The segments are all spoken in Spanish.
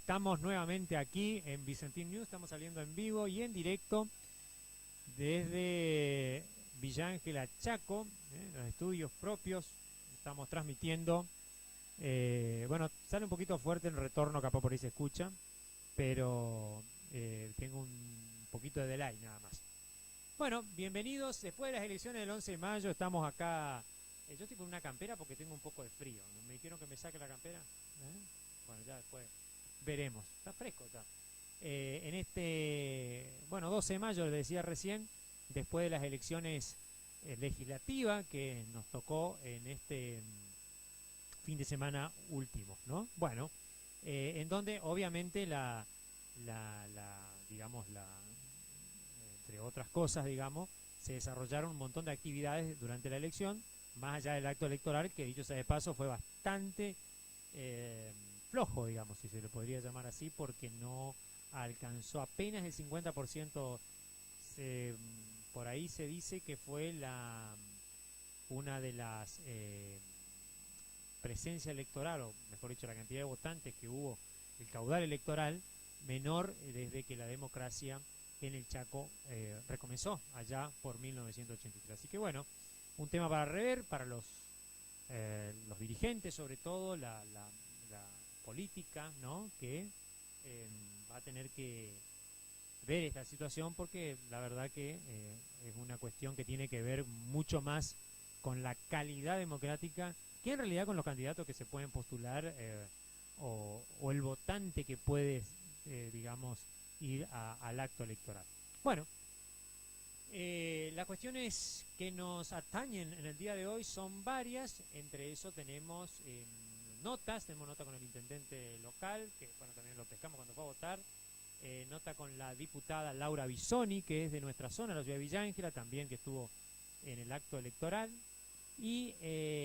Estamos nuevamente aquí en Vicentín News, estamos saliendo en vivo y en directo desde Villa Ángela Chaco, los estudios propios, estamos transmitiendo. Bueno, sale un poquito fuerte el retorno, capaz por ahí se escucha, pero tengo un poquito de delay nada más. Bueno, bienvenidos, después de las elecciones del 11 de mayo estamos acá. Yo estoy con una campera porque tengo un poco de frío. Me dijeron que me saque la campera. Bueno, ya después veremos. Está fresco, está. En este, bueno, 12 de mayo, les decía recién, después de las elecciones legislativas que nos tocó en este fin de semana último, ¿no? Bueno, en donde obviamente digamos, entre otras cosas, digamos, se desarrollaron un montón de actividades durante la elección, más allá del acto electoral, que dicho sea de paso fue bastante flojo, digamos, si se le podría llamar así, porque no alcanzó apenas el 50%. Por ahí se dice que fue una de las presencia electoral, o mejor dicho, la cantidad de votantes que hubo, el caudal electoral menor desde que la democracia en el Chaco recomenzó allá por 1983. Así que bueno, un tema para rever, para los dirigentes, sobre todo la política, ¿no? Que va a tener que ver esta situación, porque la verdad que es una cuestión que tiene que ver mucho más con la calidad democrática que en realidad con los candidatos que se pueden postular o el votante que puede, digamos, ir al acto electoral. Bueno, las cuestiones que nos atañen en el día de hoy son varias. Entre eso tenemos tenemos nota con el intendente local, que bueno, también lo pescamos cuando fue a votar, nota con la diputada Laura Bisoni, que es de nuestra zona, la ciudad de Villa Ángela, también que estuvo en el acto electoral, y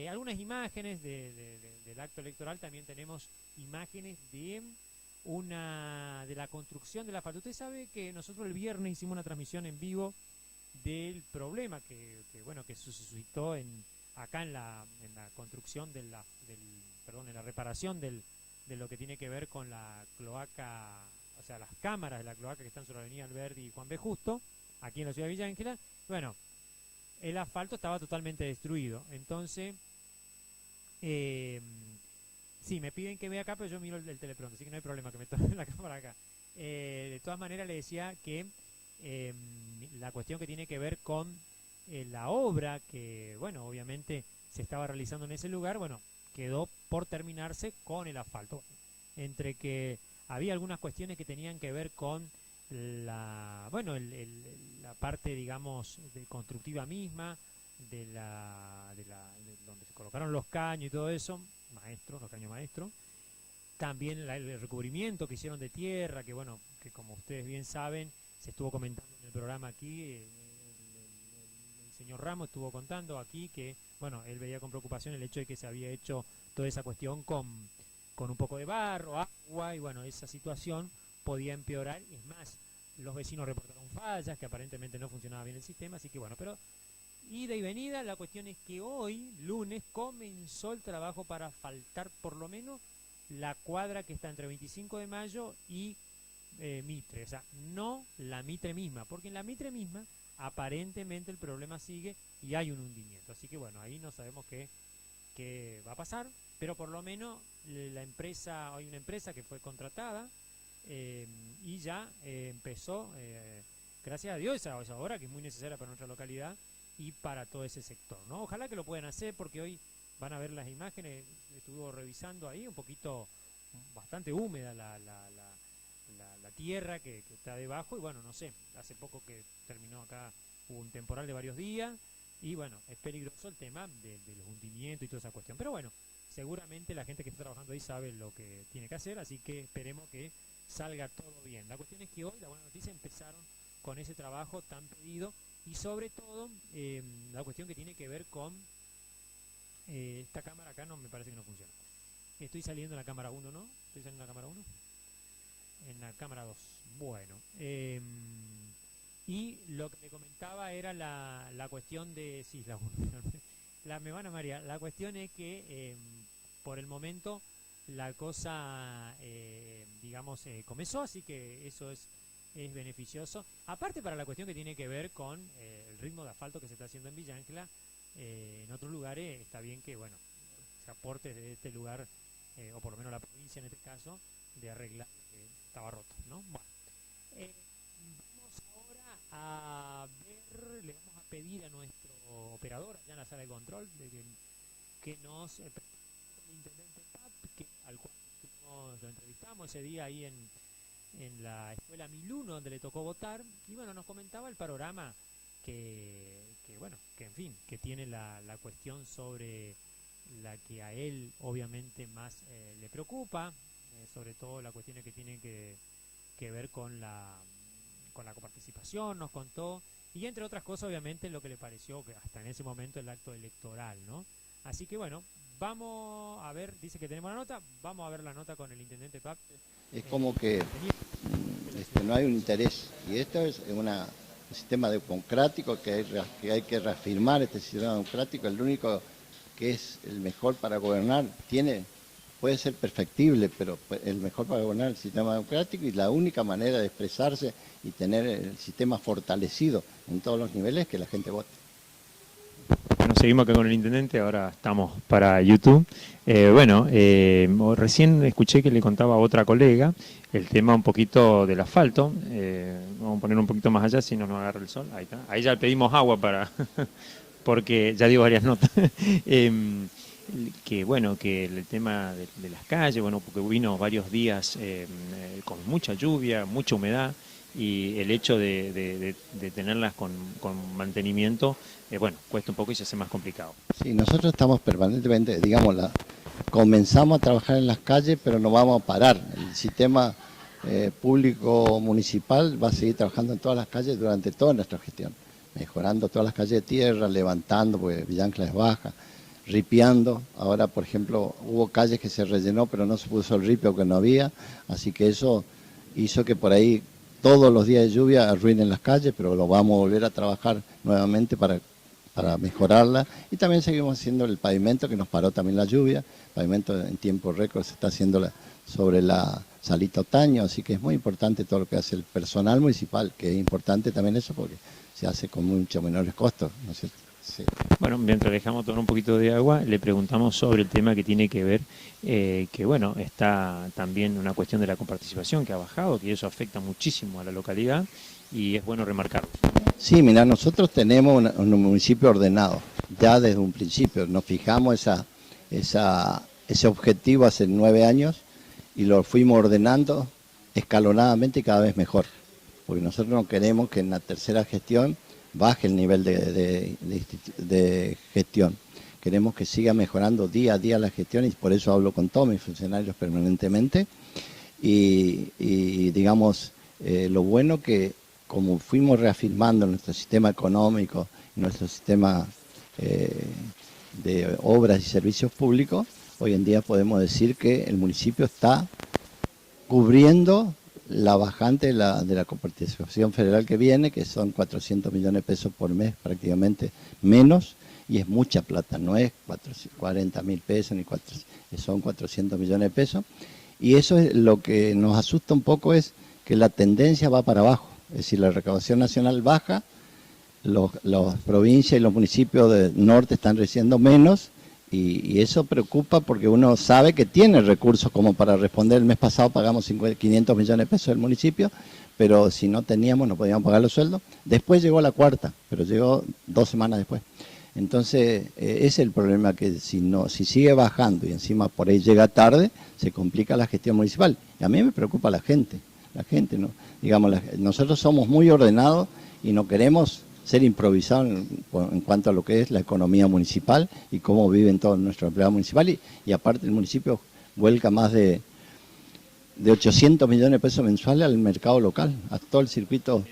algunas imágenes del acto electoral. También tenemos imágenes de la construcción de la falda. Usted sabe que nosotros el viernes hicimos una transmisión en vivo del problema que se suscitó acá en la construcción en la reparación de lo que tiene que ver con la cloaca, o sea, las cámaras de la cloaca que están sobre la avenida Alberdi y Juan B. Justo, aquí en la ciudad de Villa Ángela. Bueno, el asfalto estaba totalmente destruido. Entonces, sí, me piden que vea acá, pero yo miro el teleprompter, así que no hay problema que me tome la cámara acá. De todas maneras, le decía que la cuestión que tiene que ver con la obra que, bueno, obviamente se estaba realizando en ese lugar, bueno, quedó por terminarse con el asfalto. Entre que había algunas cuestiones que tenían que ver con la parte, digamos, constructiva misma, de donde se colocaron los caños y todo eso, los caños maestros. También el recubrimiento que hicieron de tierra, que bueno, que como ustedes bien saben, se estuvo comentando en el programa aquí, el señor Ramos estuvo contando aquí que, bueno, él veía con preocupación el hecho de que se había hecho toda esa cuestión con un poco de barro, agua, y bueno, esa situación podía empeorar. Es más, los vecinos reportaron fallas, que aparentemente no funcionaba bien el sistema, así que bueno, pero ida y venida. La cuestión es que hoy, lunes, comenzó el trabajo para asfaltar por lo menos la cuadra que está entre 25 de mayo y Mitre, o sea, no la Mitre misma, porque en la Mitre misma aparentemente el problema sigue y hay un hundimiento. Así que bueno, ahí no sabemos qué va a pasar, pero por lo menos hay una empresa que fue contratada y ya empezó, gracias a Dios, esa obra que es muy necesaria para nuestra localidad y para todo ese sector, ¿no? Ojalá que lo puedan hacer, porque hoy van a ver las imágenes. Estuvo revisando ahí un poquito, bastante húmeda la tierra que está debajo, y bueno, no sé, hace poco que terminó acá, hubo un temporal de varios días, y bueno, es peligroso el tema de los hundimientos y toda esa cuestión, pero bueno, seguramente la gente que está trabajando ahí sabe lo que tiene que hacer, así que esperemos que salga todo bien. La cuestión es que hoy, la buena noticia, empezaron con ese trabajo tan pedido, y sobre todo la cuestión que tiene que ver con esta cámara acá. No, me parece que no funciona. Estoy saliendo en la cámara 1, ¿no? Estoy saliendo en la cámara 1. En la cámara 2. Bueno. Y lo que le comentaba era la cuestión de... Sí, me van a marear. La cuestión es que por el momento la cosa, digamos, comenzó, así que eso es beneficioso. Aparte para la cuestión que tiene que ver con el ritmo de asfalto que se está haciendo en Villa Ángela, en otros lugares está bien que, bueno, se aporte de este lugar, o por lo menos la provincia en este caso, de arreglar que estaba roto, ¿no? Bueno, vamos ahora a ver, le vamos a pedir a nuestro operador allá en la sala de control que nos el intendente Pap, al cual lo entrevistamos ese día ahí en la escuela 1001 donde le tocó votar, y bueno, nos comentaba el panorama bueno, que en fin, que tiene la cuestión sobre la que a él obviamente más le preocupa, sobre todo las cuestiones que tienen que ver con la coparticipación, nos contó, y entre otras cosas obviamente lo que le pareció que hasta en ese momento el acto electoral, ¿no? Así que bueno, vamos a ver, dice que tenemos la nota, vamos a ver la nota con el intendente Pap. Es como que no hay un interés, y esto es un sistema democrático que hay que reafirmar. Este sistema democrático, el único que es el mejor para gobernar, puede ser perfectible, pero el mejor para gobernar el sistema democrático, y la única manera de expresarse y tener el sistema fortalecido en todos los niveles es que la gente vote. Bueno, seguimos acá con el intendente, ahora estamos para YouTube. Recién escuché que le contaba a otra colega el tema un poquito del asfalto. Vamos a poner un poquito más allá si no nos agarra el sol. Ahí está. Ahí ya pedimos agua porque ya digo varias notas. Que el tema de las calles, bueno, porque vino varios días con mucha lluvia, mucha humedad, y el hecho de tenerlas con mantenimiento, cuesta un poco y se hace más complicado. Sí, nosotros estamos permanentemente, comenzamos a trabajar en las calles, pero no vamos a parar. El sistema público municipal va a seguir trabajando en todas las calles durante toda nuestra gestión, mejorando todas las calles de tierra, levantando, porque Villa Ángela es baja, ripiando. Ahora, por ejemplo, hubo calles que se rellenó, pero no se puso el ripio que no había, así que eso hizo que por ahí todos los días de lluvia arruinen las calles, pero lo vamos a volver a trabajar nuevamente para mejorarla. Y también seguimos haciendo el pavimento, que nos paró también la lluvia. El pavimento en tiempo récord se está haciendo sobre la Salita Otaño, así que es muy importante todo lo que hace el personal municipal, que es importante también eso porque se hace con mucho menores costos, ¿no es cierto? Sí. Bueno, mientras dejamos tomar un poquito de agua, le preguntamos sobre el tema que tiene que ver, está también una cuestión de la coparticipación que ha bajado, que eso afecta muchísimo a la localidad y es bueno remarcarlo. Sí, mira, nosotros tenemos un municipio ordenado, ya desde un principio, nos fijamos ese objetivo hace 9 años y lo fuimos ordenando escalonadamente y cada vez mejor, porque nosotros no queremos que en la tercera gestión baje el nivel de gestión. Queremos que siga mejorando día a día la gestión y por eso hablo con todos mis funcionarios permanentemente. Y digamos, lo bueno que como fuimos reafirmando nuestro sistema económico, nuestro sistema de obras y servicios públicos, hoy en día podemos decir que el municipio está cubriendo la bajante de la coparticipación federal que viene, que son 400 millones de pesos por mes, prácticamente menos, y es mucha plata, no es 40.000 pesos, son 400 millones de pesos, y eso es lo que nos asusta un poco, es que la tendencia va para abajo, es decir, la recaudación nacional baja, las provincias y los municipios del norte están recibiendo menos, y eso preocupa porque uno sabe que tiene recursos como para responder. El mes pasado pagamos 500 millones de pesos del municipio, pero si no teníamos no podíamos pagar los sueldos. Después llegó la cuarta, pero llegó 2 semanas después. Entonces, ese es el problema, que si sigue bajando y encima por ahí llega tarde, se complica la gestión municipal. Y a mí me preocupa la gente, ¿no? Digamos, nosotros somos muy ordenados y no queremos ser improvisados en cuanto a lo que es la economía municipal y cómo viven todos nuestros empleados municipales. Y aparte el municipio vuelca más de 800 millones de pesos mensuales al mercado local, a todo el circuito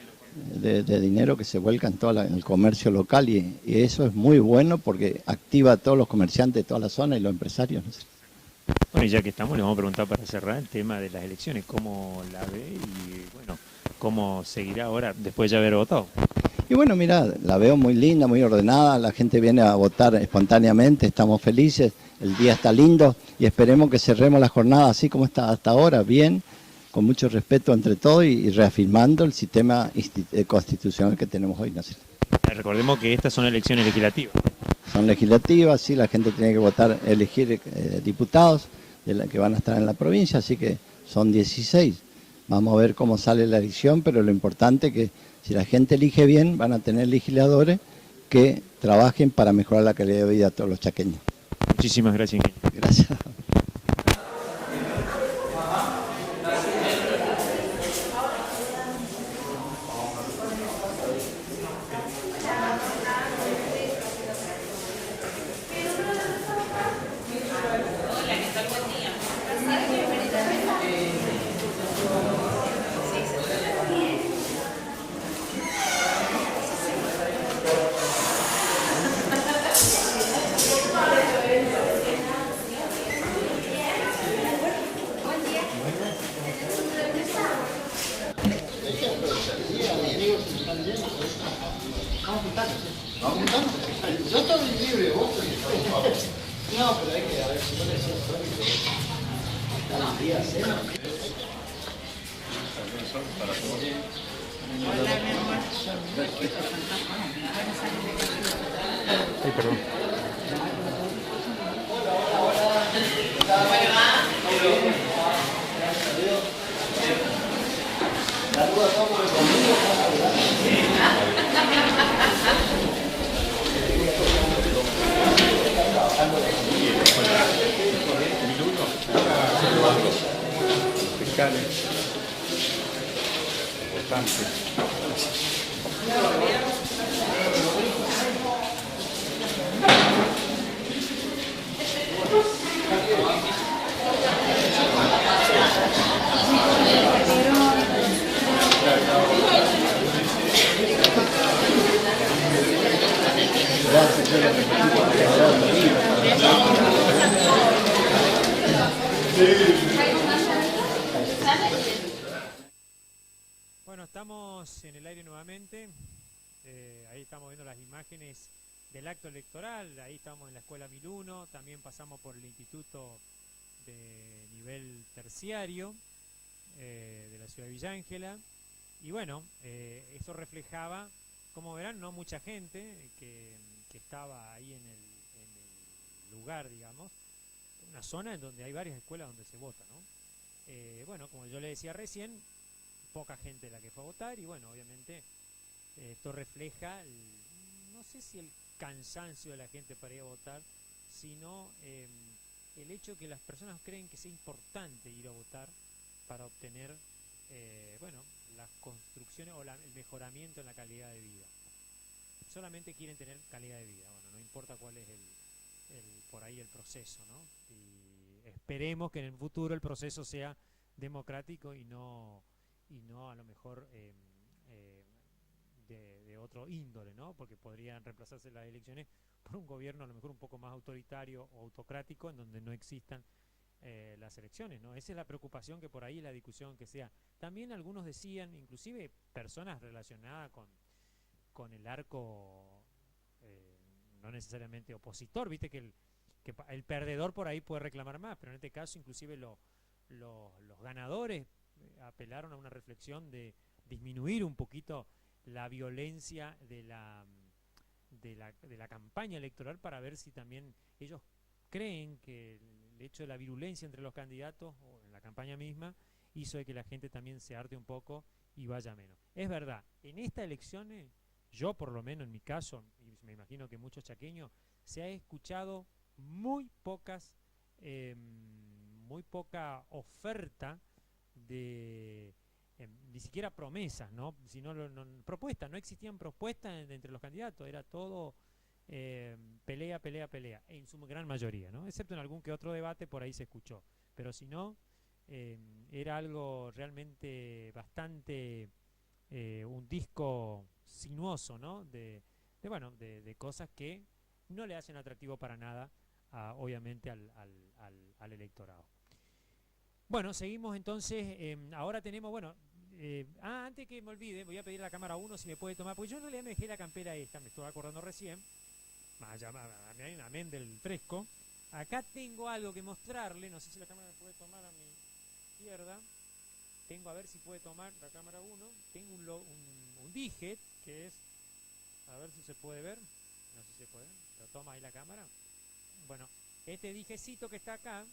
de dinero que se vuelca en el comercio local, y eso es muy bueno porque activa a todos los comerciantes de toda la zona y los empresarios, ¿no? Bueno, y ya que estamos, le vamos a preguntar para cerrar el tema de las elecciones, ¿cómo la ve y cómo seguirá ahora después de haber votado? Y bueno, mira, la veo muy linda, muy ordenada, la gente viene a votar espontáneamente, estamos felices, el día está lindo y esperemos que cerremos la jornada así como está hasta ahora, bien, con mucho respeto entre todos y reafirmando el sistema constitucional que tenemos hoy, ¿no? Recordemos que estas son elecciones legislativas. Son legislativas, sí, la gente tiene que votar, elegir diputados que van a estar en la provincia, así que son 16. Vamos a ver cómo sale la elección, pero lo importante es que si la gente elige bien, van a tener legisladores que trabajen para mejorar la calidad de vida de todos los chaqueños. Muchísimas gracias, ingeniero. Gracias. Yo estoy libre, vos no, pero hay que, a ver, si no le decía Ay, perdón. Fiscales, votantes. Bueno, estamos en el aire nuevamente. Ahí estamos viendo las imágenes del acto electoral. Ahí estamos en la Escuela 1001. También pasamos por el Instituto de Nivel Terciario de la ciudad de Villa Ángela. Y bueno, eso reflejaba, como verán, no mucha gente que estaba ahí en el lugar, digamos. Una zona en donde hay varias escuelas donde se vota, ¿no? Bueno, como yo le decía recién, poca gente la que fue a votar y bueno, obviamente esto refleja, no sé si el cansancio de la gente para ir a votar, sino el hecho que las personas creen que sea importante ir a votar para obtener, bueno, las construcciones o el mejoramiento en la calidad de vida. Solamente quieren tener calidad de vida, bueno, no importa cuál es por ahí el proceso, ¿no? Y esperemos que en el futuro el proceso sea democrático y no a lo mejor de otro índole, ¿no? Porque podrían reemplazarse las elecciones por un gobierno a lo mejor un poco más autoritario o autocrático en donde no existan las elecciones, ¿no? Esa es la preocupación, que por ahí la discusión que sea. También algunos decían, inclusive personas relacionadas con el arco no necesariamente opositor, viste que el perdedor por ahí puede reclamar más, pero en este caso inclusive los ganadores apelaron a una reflexión de disminuir un poquito la violencia de la campaña electoral, para ver si también ellos creen que el hecho de la virulencia entre los candidatos o en la campaña misma hizo de que la gente también se harte un poco y vaya menos. Es verdad, en estas elecciones, yo por lo menos en mi caso, y me imagino que muchos chaqueños, se ha escuchado muy poca oferta de ni siquiera promesas, ¿no? Sino propuestas, no existían propuestas entre los candidatos, era todo pelea, pelea, pelea, en su gran mayoría, ¿no? Excepto en algún que otro debate por ahí se escuchó, pero si no, era algo realmente bastante un disco sinuoso, ¿no? De cosas que no le hacen atractivo para nada, obviamente, al electorado. Bueno, seguimos entonces. Ahora tenemos, bueno, Antes que me olvide, voy a pedir a la cámara 1 si me puede tomar, porque yo en realidad me dejé la campera esta, me estoy acordando recién, más allá, amén del fresco. Acá tengo algo que mostrarle, no sé si la cámara me puede tomar a mi izquierda. Tengo, a ver si puede tomar la cámara 1. Tengo un Diget, que es, a ver si se puede ver, no sé si se puede, lo toma ahí la cámara. Bueno, este dijecito que está acá,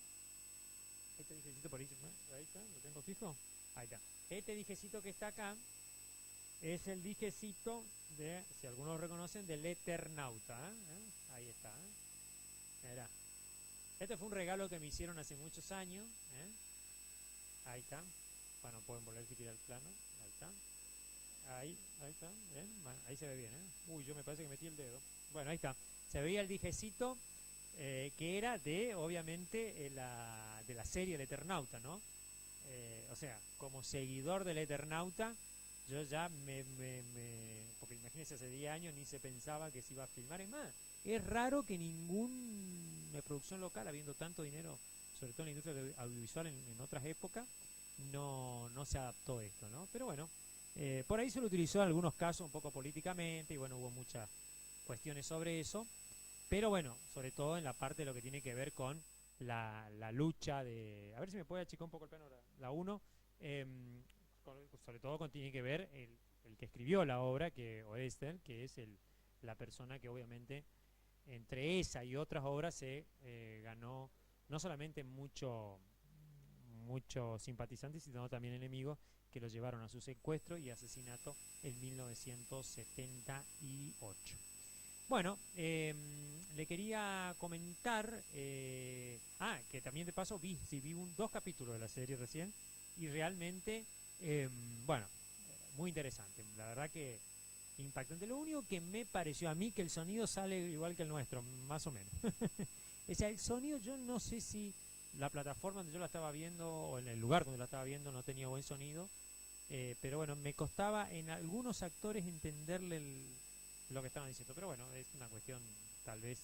este dijecito por ahí, ahí está, lo tengo fijo, ahí está. Este dijecito que está acá es el dijecito de, si algunos lo reconocen, del Eternauta, ¿eh? Ahí está, mirá. Este fue un regalo que me hicieron hace muchos años, ¿eh? Ahí está. Bueno, pueden volver si quieren al plano. Ahí está. Ahí está. ¿Bien? Bueno, ahí se ve bien, ¿eh? Uy, yo me parece que metí el dedo. Bueno, ahí está. Se veía el dijecito que era de, obviamente, de la serie El Eternauta, ¿no? O sea, como seguidor del Eternauta, yo ya porque imagínense, hace 10 años ni se pensaba que se iba a filmar. Es más, es raro que ninguna producción local, habiendo tanto dinero, sobre todo en la industria audiovisual en otras épocas, no se adaptó esto, ¿no? Pero bueno, por ahí se lo utilizó en algunos casos un poco políticamente, y bueno, hubo muchas cuestiones sobre eso, pero bueno, sobre todo en la parte de lo que tiene que ver con la lucha de... A ver si me puede achicar un poco el plano la 1, sobre todo tiene que ver el que escribió la obra, Orestes, que es la persona que obviamente entre esa y otras obras se ganó no solamente muchos simpatizantes, sino también enemigos que lo llevaron a su secuestro y asesinato en 1978. Bueno, le quería comentar, que también de paso vi 2 capítulos de la serie recién, y realmente, bueno, muy interesante, la verdad que impactante. Lo único que me pareció a mí que el sonido sale igual que el nuestro, más o menos. O sea, el sonido, yo no sé si la plataforma donde yo la estaba viendo o en el lugar donde la estaba viendo no tenía buen sonido, pero bueno, me costaba en algunos actores entenderle lo que estaban diciendo, pero bueno, es una cuestión tal vez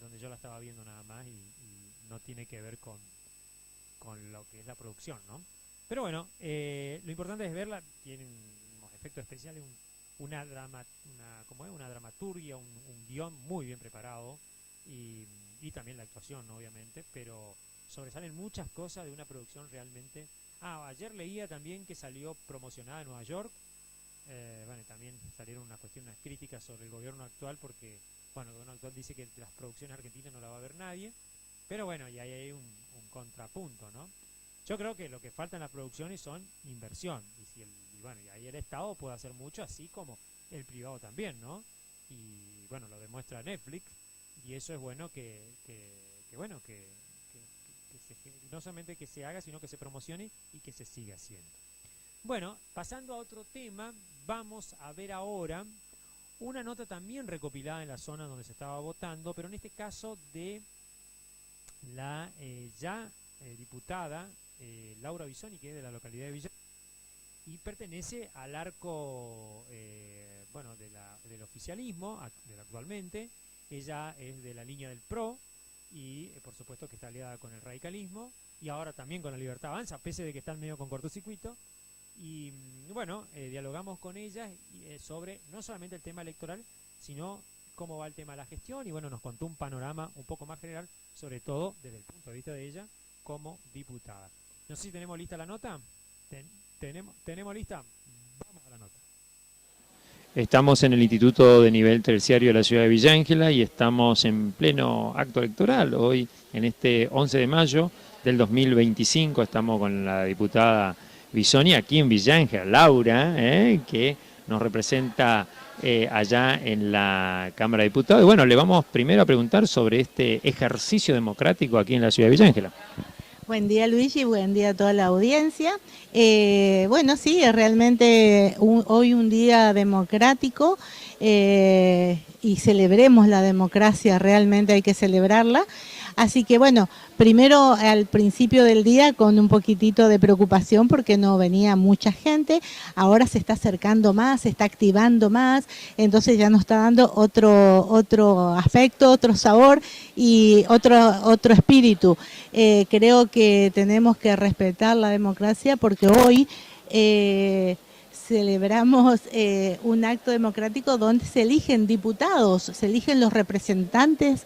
donde yo la estaba viendo nada más y no tiene que ver con lo que es la producción, ¿no? Pero bueno, lo importante es verla, tiene unos efectos especiales, una dramaturgia, un guión muy bien preparado y también la actuación, obviamente, pero sobresalen muchas cosas de una producción realmente... ayer leía también que salió promocionada en Nueva York. Bueno, también salieron unas críticas sobre el gobierno actual, porque, bueno, el gobierno actual dice que las producciones argentinas no la va a ver nadie, pero bueno, y ahí hay un contrapunto, ¿no? Yo creo que lo que falta en las producciones son inversión, y ahí el Estado puede hacer mucho, así como el privado también, ¿no? Y bueno, lo demuestra Netflix, y eso es bueno no solamente que se haga, sino que se promocione y que se siga haciendo. Bueno, pasando a otro tema, vamos a ver ahora una nota también recopilada en la zona donde se estaba votando, pero en este caso de la diputada Laura Bisoni, que es de la localidad de Villa, y pertenece al arco del oficialismo actualmente. Ella es de la línea del PRO y por supuesto que está aliada con el radicalismo y ahora también con la Libertad Avanza, pese de que están medio con cortocircuito. Y bueno, dialogamos con ella sobre no solamente el tema electoral, sino cómo va el tema de la gestión, y bueno, nos contó un panorama un poco más general, sobre todo desde el punto de vista de ella como diputada. No sé si tenemos lista la nota. ¿Tenemos lista? Vamos a la nota. Estamos en el Instituto de Nivel Terciario de la ciudad de Villa Ángela y estamos en pleno acto electoral. Hoy, en este 11 de mayo del 2025, estamos con la diputada Bisoni aquí en Villa Ángela, Laura, que nos representa allá en la Cámara de Diputados. Y bueno, le vamos primero a preguntar sobre este ejercicio democrático aquí en la ciudad de Villa Ángela. Buen día, Luigi, buen día a toda la audiencia. Bueno, sí, es realmente hoy un día democrático y celebremos la democracia, realmente hay que celebrarla. Así que bueno, primero al principio del día con un poquitito de preocupación porque no venía mucha gente, ahora se está acercando más, se está activando más, entonces ya nos está dando otro aspecto, otro sabor y otro espíritu. Creo que tenemos que respetar la democracia porque hoy celebramos un acto democrático donde se eligen diputados, se eligen los representantes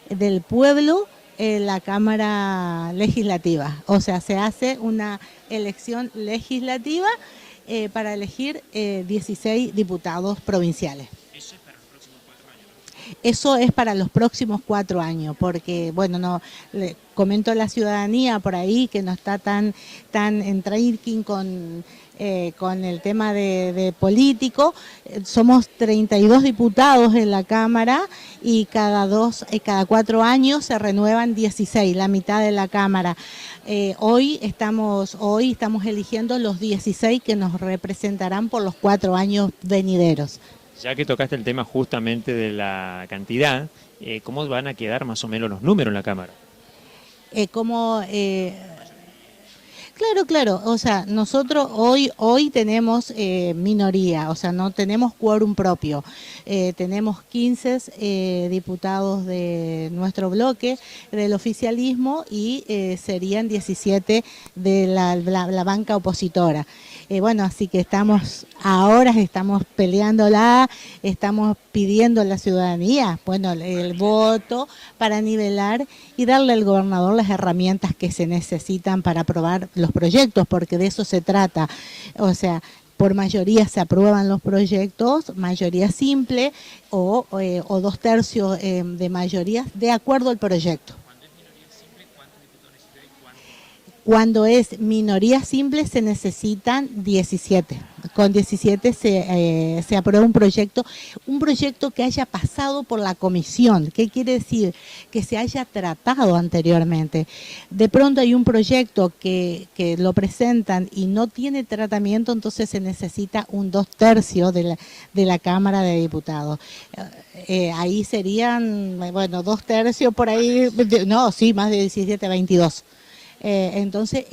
del pueblo en la Cámara Legislativa. O sea, se hace una elección legislativa para elegir 16 diputados provinciales. Eso es para los próximos 4 años, porque, bueno, no le comento a la ciudadanía por ahí que no está tan en tracking con el tema de político. Somos 32 diputados en la Cámara y cada 4 años se renuevan 16, la mitad de la Cámara. Hoy estamos eligiendo los 16 que nos representarán por los 4 años venideros. Ya que tocaste el tema justamente de la cantidad, ¿cómo van a quedar más o menos los números en la Cámara? Claro, o sea, nosotros hoy tenemos minoría, o sea, no tenemos quórum propio. Tenemos 15 diputados de nuestro bloque, del oficialismo, y serían 17 de la banca opositora. Bueno, así que estamos peleándola, estamos pidiendo a la ciudadanía, bueno, el voto para nivelar y darle al gobernador las herramientas que se necesitan para aprobar los proyectos, porque de eso se trata. O sea, por mayoría se aprueban los proyectos, mayoría simple o 2/3 de mayoría de acuerdo al proyecto. Cuando es minoría simple se necesitan 17. Con 17 se aprueba un proyecto que haya pasado por la comisión. ¿Qué quiere decir? Que se haya tratado anteriormente. De pronto hay un proyecto que lo presentan y no tiene tratamiento, entonces se necesita un 2/3 de la Cámara de Diputados. Ahí serían, bueno, 2/3 por ahí, no, sí, más de 17, 22. Entonces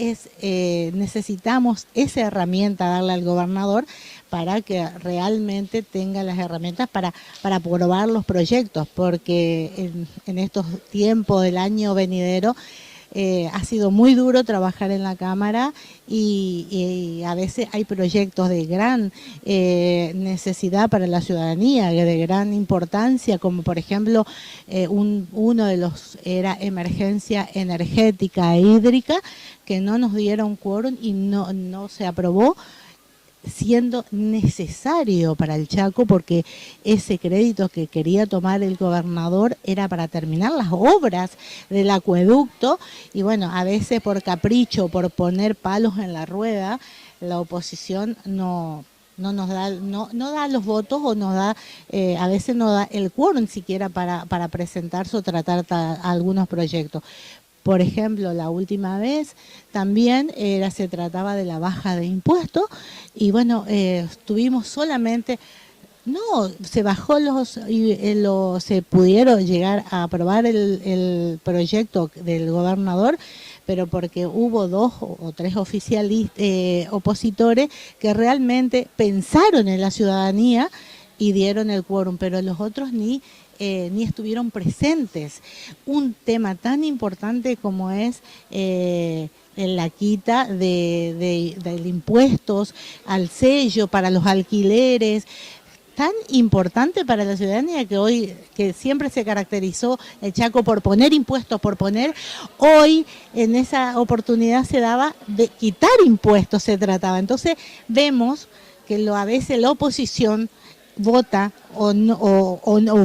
necesitamos esa herramienta, darle al gobernador para que realmente tenga las herramientas para aprobar los proyectos, porque en estos tiempos del año venidero ha sido muy duro trabajar en la Cámara y a veces hay proyectos de gran necesidad para la ciudadanía, de gran importancia, como por ejemplo uno de los era emergencia energética e hídrica, que no nos dieron quórum y no se aprobó, siendo necesario para el Chaco, porque ese crédito que quería tomar el gobernador era para terminar las obras del acueducto, y bueno, a veces por capricho, por poner palos en la rueda, la oposición no nos da, no da los votos, o nos da, a veces no da el quórum siquiera para presentarse o tratar algunos proyectos. Por ejemplo, la última vez también se trataba de la baja de impuestos y bueno, tuvimos solamente, se bajó se pudieron llegar a aprobar el proyecto del gobernador, pero porque hubo 2 o 3 opositores que realmente pensaron en la ciudadanía y dieron el quórum, pero los otros ni estuvieron presentes. Un tema tan importante como es la quita del impuestos al sello para los alquileres, tan importante para la ciudadanía, que siempre se caracterizó el Chaco por poner impuestos, hoy en esa oportunidad se daba de quitar impuestos, se trataba. Entonces vemos que a veces la oposición vota o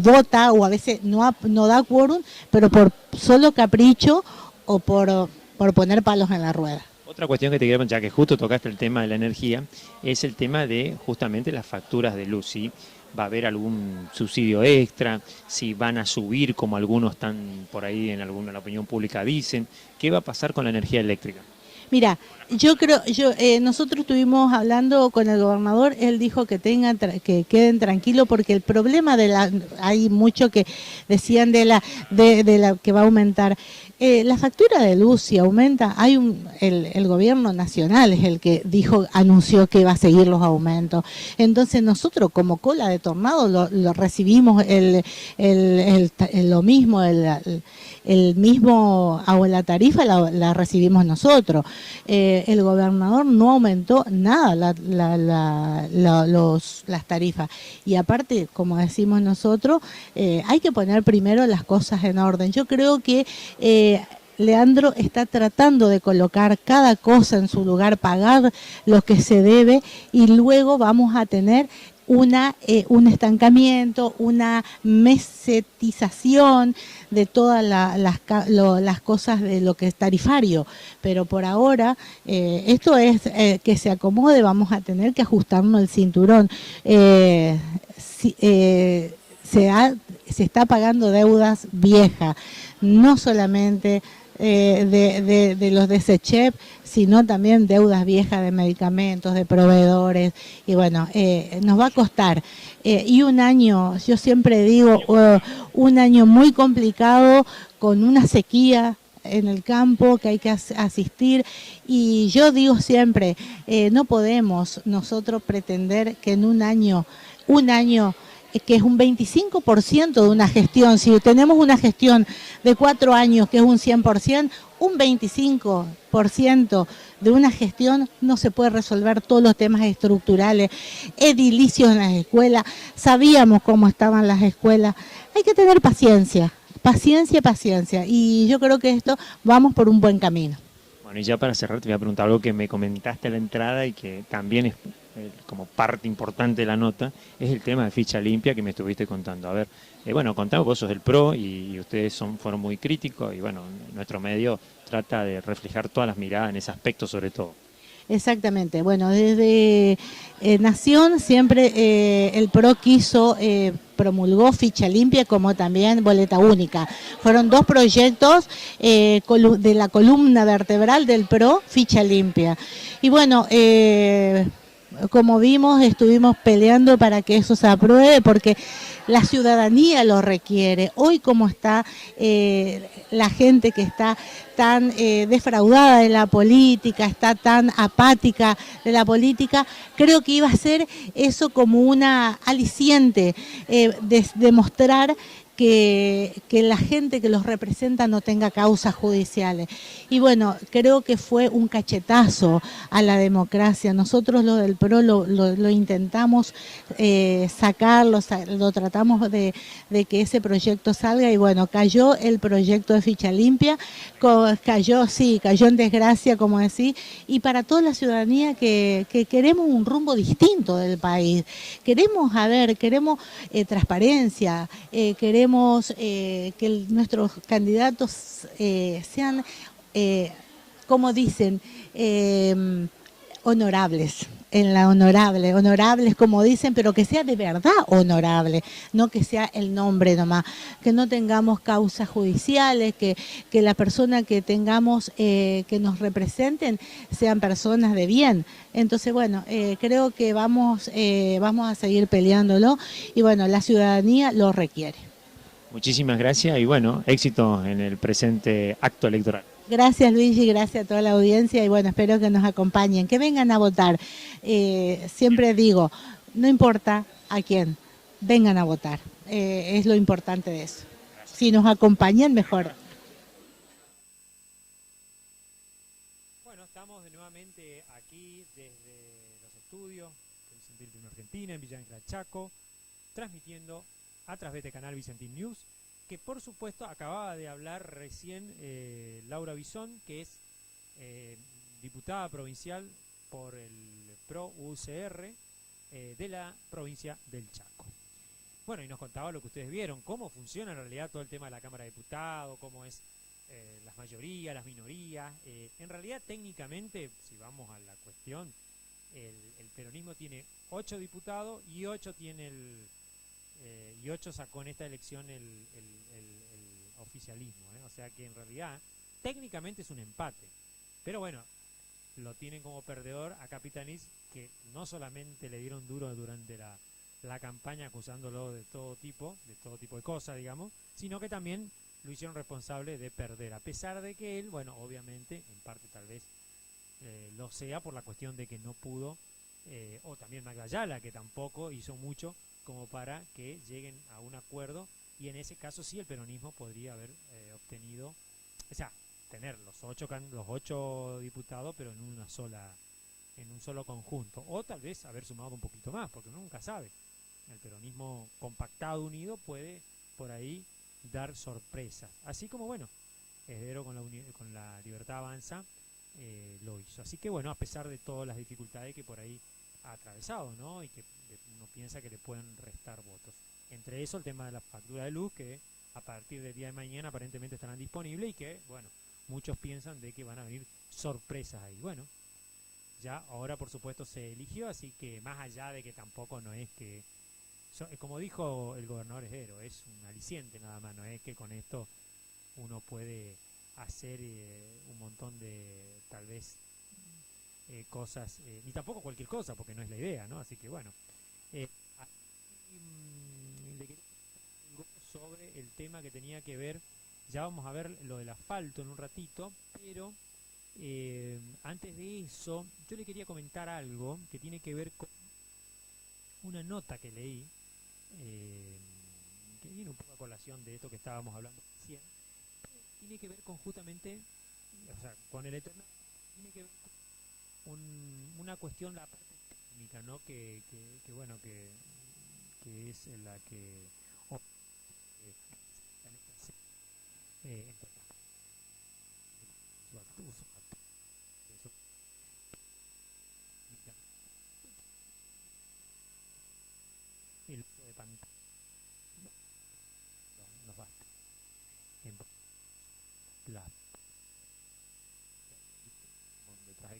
vota, o a veces no da quórum, pero por solo capricho o por poner palos en la rueda. Otra cuestión que te quiero, ya que justo tocaste el tema de la energía, es el tema de justamente las facturas de luz. ¿Sí? ¿Va a haber algún subsidio extra? ¿Si van a subir, como algunos están por ahí en la opinión pública dicen? ¿Qué va a pasar con la energía eléctrica? Mira, nosotros estuvimos hablando con el gobernador, él dijo que queden tranquilos, porque el problema hay mucho que decían de la que va a aumentar. La factura de luz, si aumenta, el gobierno nacional es el que anunció que va a seguir los aumentos. Entonces nosotros como cola de tornado lo recibimos lo mismo, la tarifa la recibimos nosotros. el gobernador no aumentó nada las tarifas. Y aparte, como decimos nosotros, hay que poner primero las cosas en orden. Yo creo que Leandro está tratando de colocar cada cosa en su lugar, pagar lo que se debe, y luego vamos a tener un estancamiento, una mesetización de todas las cosas de lo que es tarifario. Pero por ahora, esto es que se acomode, vamos a tener que ajustarnos el cinturón. Se está pagando deudas viejas, no solamente de los de SECHEP, sino también deudas viejas de medicamentos, de proveedores, y bueno, nos va a costar. Y un año, yo siempre digo, un año muy complicado, con una sequía en el campo que hay que asistir, y yo digo siempre, no podemos nosotros pretender que en un año que es un 25% de una gestión. Si tenemos una gestión de 4 años que es un 100%, un 25% de una gestión no se puede resolver todos los temas estructurales, edilicios en las escuelas. Sabíamos cómo estaban las escuelas. Hay que tener paciencia, paciencia. Y yo creo que esto vamos por un buen camino. Bueno, y ya para cerrar te voy a preguntar algo que me comentaste a la entrada y que también es como parte importante de la nota, es el tema de ficha limpia que me estuviste contando. A ver, bueno, contamos, vos sos del PRO y ustedes fueron muy críticos, y bueno, nuestro medio trata de reflejar todas las miradas en ese aspecto sobre todo. Exactamente. Bueno, desde Nación siempre el PRO promulgó ficha limpia como también boleta única. Fueron dos proyectos de la columna vertebral del PRO, ficha limpia. Y bueno, como vimos, estuvimos peleando para que eso se apruebe, porque la ciudadanía lo requiere. Hoy, como está la gente que está tan defraudada de la política, está tan apática de la política, creo que iba a ser eso como una aliciente, demostrar que la gente que los representa no tenga causas judiciales. Y bueno, creo que fue un cachetazo a la democracia. Nosotros lo del PRO lo intentamos sacarlo, lo tratamos de que ese proyecto salga, y bueno, cayó el proyecto de ficha limpia, cayó en desgracia, como decís, y para toda la ciudadanía que queremos un rumbo distinto del país. Queremos transparencia, queremos que nuestros candidatos sean, como dicen, honorables, honorables como dicen, pero que sea de verdad honorable, no que sea el nombre nomás, que no tengamos causas judiciales, que la persona que tengamos que nos representen sean personas de bien. Entonces, bueno, creo que vamos a seguir peleándolo, y bueno, la ciudadanía lo requiere. Muchísimas gracias y bueno, éxito en el presente acto electoral. Gracias, Luigi, gracias a toda la audiencia, y bueno, espero que nos acompañen, que vengan a votar. Siempre digo, no importa a quién, vengan a votar, es lo importante de eso. Si nos acompañan, mejor. Bueno, estamos nuevamente aquí desde los estudios de Vicentín Primo Argentina, en Villa Ángela Chaco, transmitiendo a través de Canal Vicentín News, que por supuesto acababa de hablar recién Laura Bisón, que es diputada provincial por el PRO UCR de la provincia del Chaco. Bueno, y nos contaba lo que ustedes vieron, cómo funciona en realidad todo el tema de la Cámara de Diputados, cómo es las mayorías, las minorías. En realidad, técnicamente, si vamos a la cuestión, el peronismo tiene 8 diputados y 8 tiene y 8 sacó en esta elección el oficialismo, o sea que en realidad técnicamente es un empate, pero bueno, lo tienen como perdedor a Capitanich, que no solamente le dieron duro durante la campaña acusándolo de todo tipo de cosas, digamos, sino que también lo hicieron responsable de perder, a pesar de que él, bueno, obviamente, en parte tal vez lo sea por la cuestión de que no pudo, o también Magdayala, que tampoco hizo mucho como para que lleguen a un acuerdo, y en ese caso sí el peronismo podría haber obtenido, o sea, tener los ocho diputados, pero en un solo conjunto, o tal vez haber sumado un poquito más, porque uno nunca sabe. El peronismo compactado, unido, puede por ahí dar sorpresas. Así como, bueno, Heredero con la Libertad Avanza lo hizo. Así que, bueno, a pesar de todas las dificultades que por ahí ha atravesado, ¿no? Y que uno piensa que le pueden restar votos. Entre eso, el tema de la factura de luz, que a partir del día de mañana aparentemente estarán disponibles y que, bueno, muchos piensan de que van a venir sorpresas ahí. Bueno, ya ahora por supuesto se eligió, así que más allá de que tampoco no es que, como dijo el gobernador Heredero, es un aliciente nada más, no es que con esto uno puede hacer un montón de tal vez cosas, ni tampoco cualquier cosa, porque no es la idea, ¿no? Así que bueno, le quería comentar algo sobre el tema que tenía que ver, ya vamos a ver lo del asfalto en un ratito, pero antes de eso, yo le quería comentar algo que tiene que ver con una nota que leí, que viene un poco a colación de esto que estábamos hablando recién. Tiene que ver con justamente, o sea, con el Eterno, tiene que ver con una cuestión, la parte técnica, ¿no? Bueno, que es la que entonces, el uso de pantalla nos basta. En la detrás de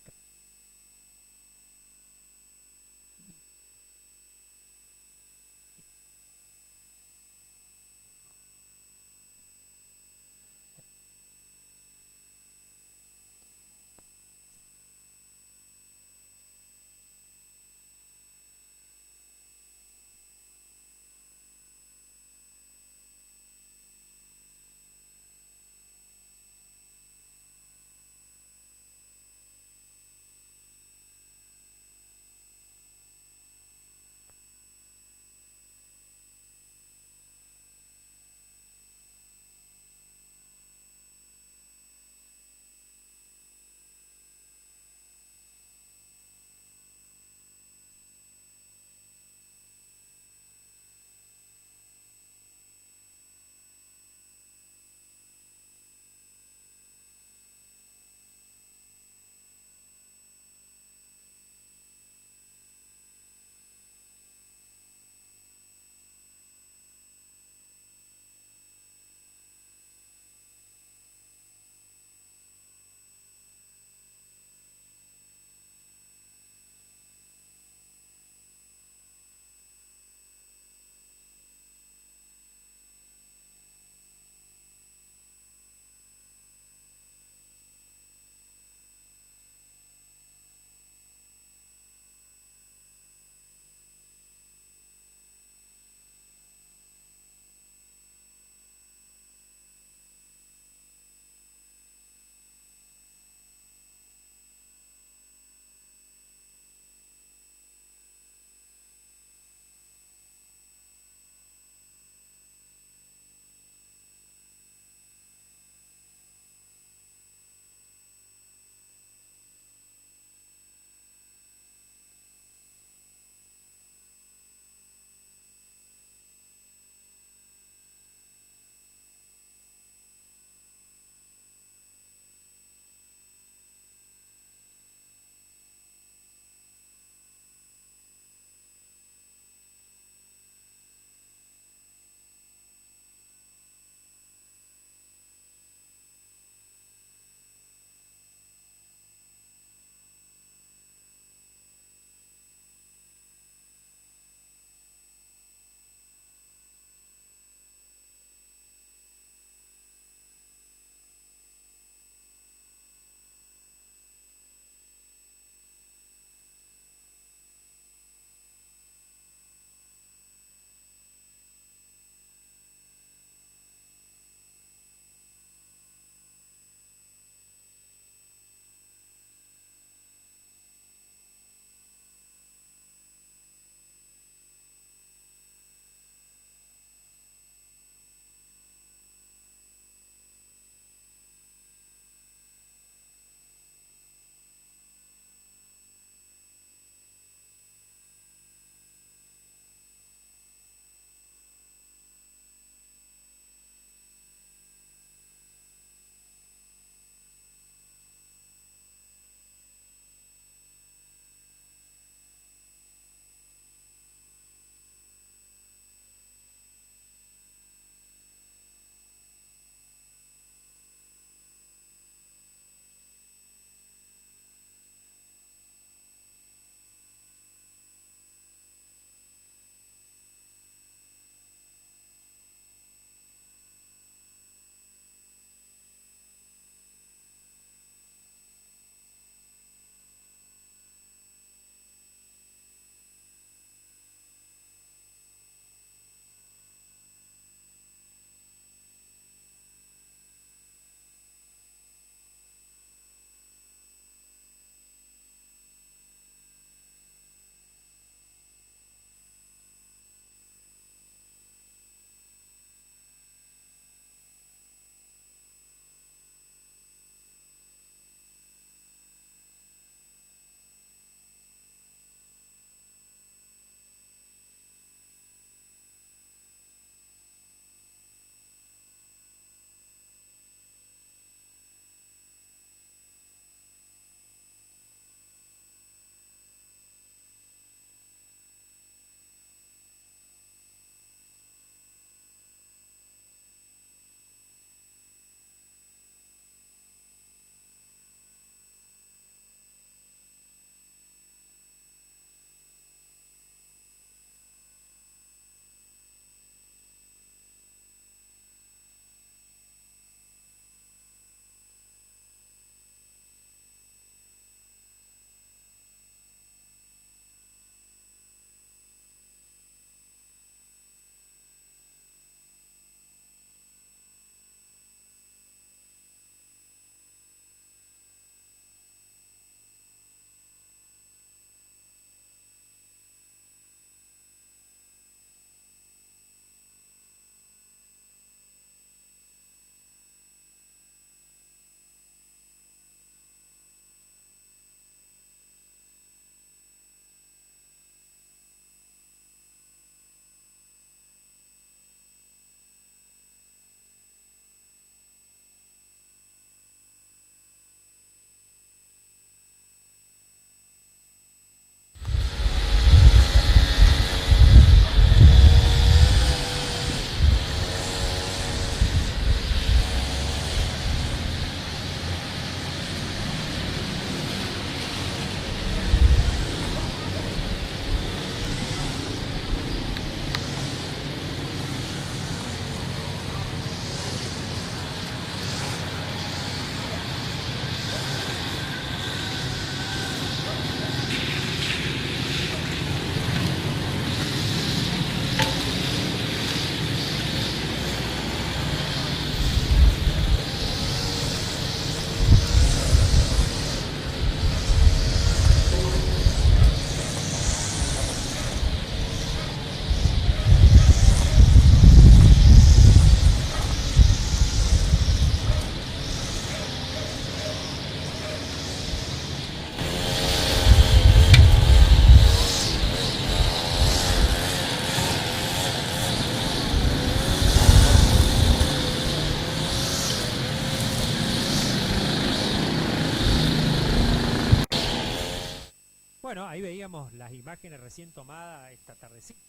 Bueno, ahí veíamos las imágenes recién tomadas esta tardecita